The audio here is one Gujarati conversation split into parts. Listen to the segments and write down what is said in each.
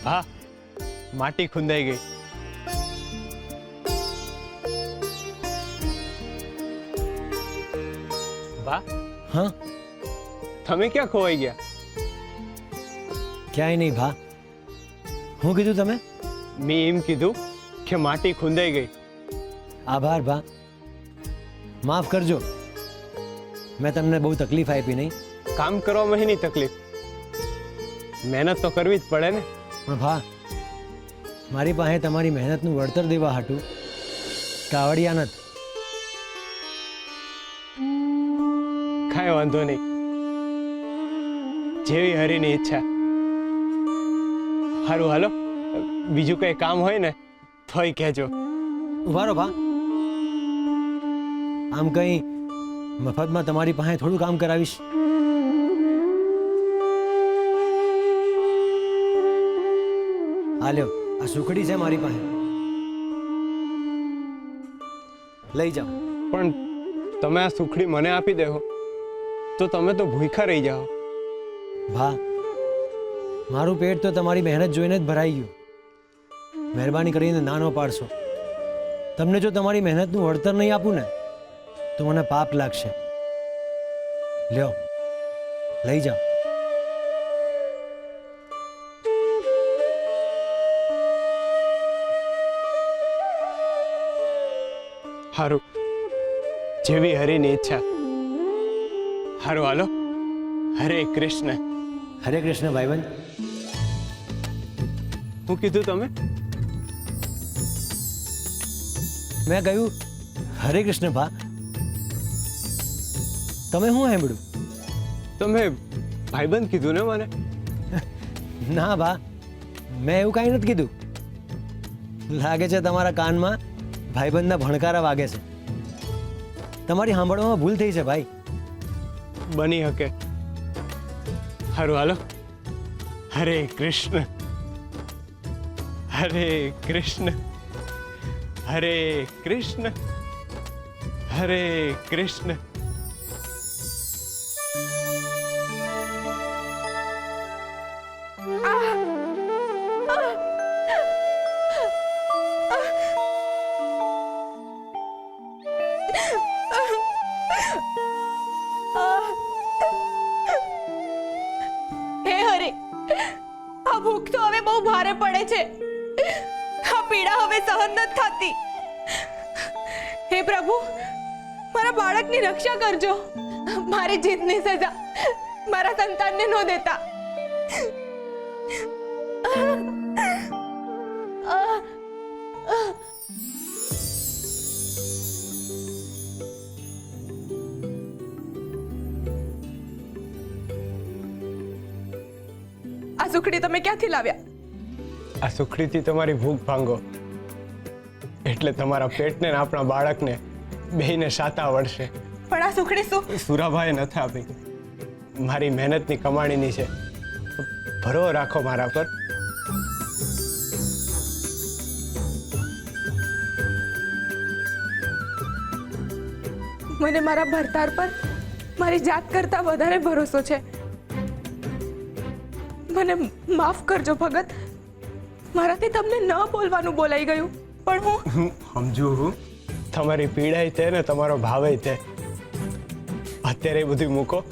હા, માટી ખૂંદાઈ ગઈ. બા, હા, તમે ક્યાં ખોવાઈ ગયા? ક્યાંય નહીં ભા. શું કીધું તમે? મેં એમ કીધું કે માટી ખૂંદાઈ ગઈ. આભાર ભા. માફ કરજો, મેં તમને બહુ તકલીફ આપી નહીં. કામ કરવામાં નહીં તકલીફ, મહેનત તો કરવી જ પડે ને. પણ ભા, મારી પાસે તમારી મહેનતનું વળતર દેવા હાટું કાવડિયા નથી. કાંઈ વાંધો નહીં, જેવી હરીની ઈચ્છા. સારું, હાલો, બીજું કઈ કામ હોય ને તોય કહેજો. ઉભા રહો ભા. આમ કંઈ મફતમાં તમારી પાસે થોડું કામ કરાવીશ? હાલ્યો, આ સુખડી છે મારી પાસે, લઈ જાઓ. પણ તમે આ સુખડી મને આપી દેહો તો તમે તો ભૂખ્યા રહી જાઓ. ભા, મારું પેટ તો તમારી મહેનત જોઈને જ ભરાઈ ગયું. મહેરબાની કરીને ના ન પાડશો. તમને જો તમારી મહેનતનું વળતર નહીં આપું ને તો મને પાપ લાગશે. લ્યો, લઈ જાઓ. સારું, જેવી હરીની ઈચ્છા. સારું, હાલો, હરે કૃષ્ણ. હરે કૃષ્ણ ભાઈબંધ. શું કીધું તમે? મેં કહ્યું હરે કૃષ્ણ ભા. તમે શું સાંભળ્યું? તમે ભાઈબંધ કીધું ને મને? ના ભા, મેં એવું કાંઈ નથી કીધું. લાગે છે તમારા કાનમાં ભાઈબંધના ભણકારા વાગે છે. તમારી સાંભળવામાં ભૂલ થઈ છે ભાઈ. બની શકે. સારું, હાલો, હરે કૃષ્ણ. હરે કૃષ્ણ. હરે કૃષ્ણ. હરે કૃષ્ણ. હે હરે, આ ભૂખ તો હવે બહુ ભારે પડે છે. આ પીડા હવે સહન નથી થતી. હે પ્રભુ, મારા બાળકની રક્ષા કરજો. મારી જીતની સજા મારા સંતાનને ન દેતા. આ સુખડી તમે ક્યાંથી લાવ્યા? આ સુખડીથી તમારી ભૂખ ભાંગો એટલે તમારા પેટને ને આપણા બાળકને બેયને શાતા વળશે. પણ આ સુખડી શું? સુરાભાઈએ નથી આપી, મારી મહેનતની કમાણીની છે. ભરો રાખો મારા પર. મને મારા ભરતાર પર મારી જાત કરતા વધારે ભરોસો છે. મને માફ કરજો ભગત, મારાથી તમને ન બોલવાનું બોલાઈ ગયું. પણ હું સમજુ હું, તમારી પીડાય તે ને તમારો ભાવે તે. અત્યારે એ બધું મૂકો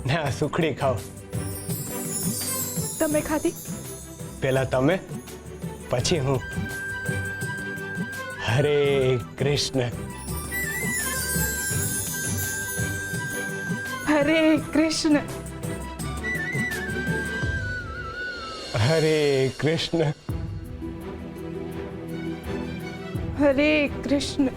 ને આ સુખડી ખાઓ. તમે ખાધી? પહેલા તમે, પછી હું. હરે કૃષ્ણ. હરે કૃષ્ણ. હરે કૃષ્ણ. હરે કૃષ્ણ.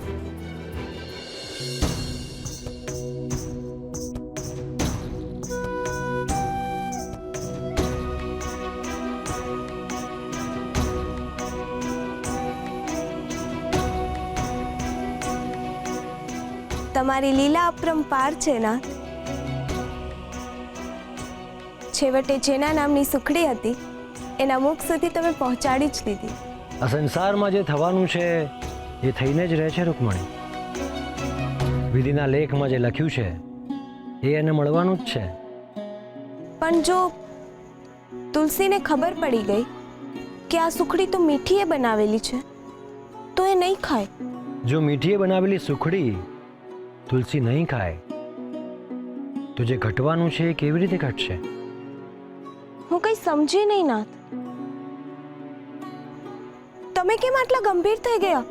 તમારી લીલા અપરંપાર છે નાથ. છેવટે જેના નામની સુખડી હતી એના મુખ સુધી તમે પહોંચાડી જ દીધી. આ સંસારમાં જે થવાનું છે એ થઈને જ રહે છે રૂકમણી. વિધિના લેખમાં જે લખ્યું છે એ એને મળવાનું જ છે. પણ જો તુલસીને ખબર પડી ગઈ કે આ સુખડી તો મીઠીએ બનાવેલી છે, તો એ નહીં ખાય. જો મીઠીએ બનાવેલી સુખડી તુલસી નહીં ખાય તો જે ઘટવાનું છે એ કેવી રીતે ઘટશે? હું કંઈ સમજી નહીં નાથ. તમે કેમ આટલા ગંભીર થઈ ગયા?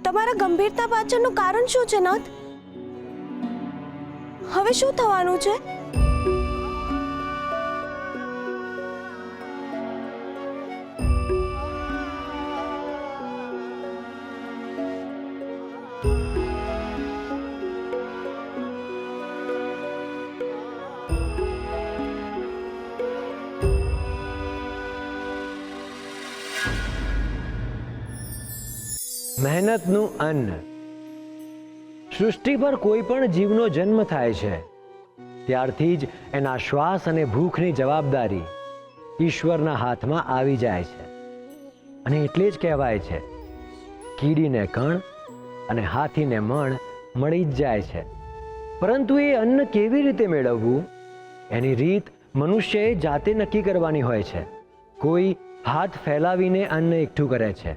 તમારા ગંભીરતા પાછળનું કારણ શું છે નાથ? હવે શું થવાનું છે? મહેનતનું અન્ન. સૃષ્ટિ પર કોઈ પણ જીવનો જન્મ થાય છે ત્યારથી જ એના શ્વાસ અને ભૂખની જવાબદારી ઈશ્વરના હાથમાં આવી જાય છે. અને એટલે જ કહેવાય છે, કીડીને કણ અને હાથીને મણ મળી જ જાય છે. પરંતુ એ અન્ન કેવી રીતે મેળવવું એની રીત મનુષ્યએ જાતે નક્કી કરવાની હોય છે. કોઈ હાથ ફેલાવીને અન્ન એકઠું કરે છે,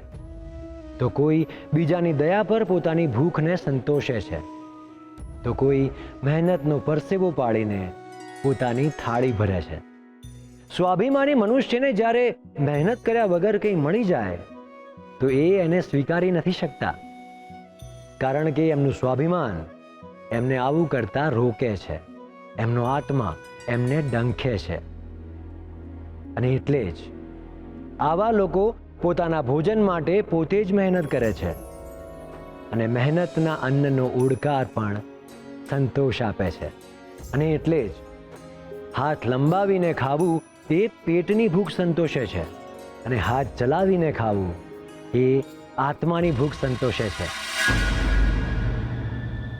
તો કોઈ બીજાની દયા પર પોતાની ભૂખને સંતોષે છે, તો કોઈ મહેનતનો પરસેવો પાડીને પોતાની થાળી ભરે છે. સ્વાભિમાની મનુષ્યને જ્યારે મહેનત કર્યા વગર કંઈ મળી જાય તો એ એને સ્વીકારી નથી શકતા, કારણ કે એમનું સ્વાભિમાન એમને આવું કરતા રોકે છે, એમનો આત્મા એમને ડંખે છે. અને એટલે જ આવા લોકો પોતાના ભોજન માટે પોતે જ મહેનત કરે છે, અને મહેનતના અન્નનો ઉડકાર પણ સંતોષ આપે છે. અને એટલે જ હાથ લંબાવીને ખાવું એ પેટની ભૂખ સંતોષે છે, અને હાથ ચલાવીને ખાવું એ આત્માની ભૂખ સંતોષે છે.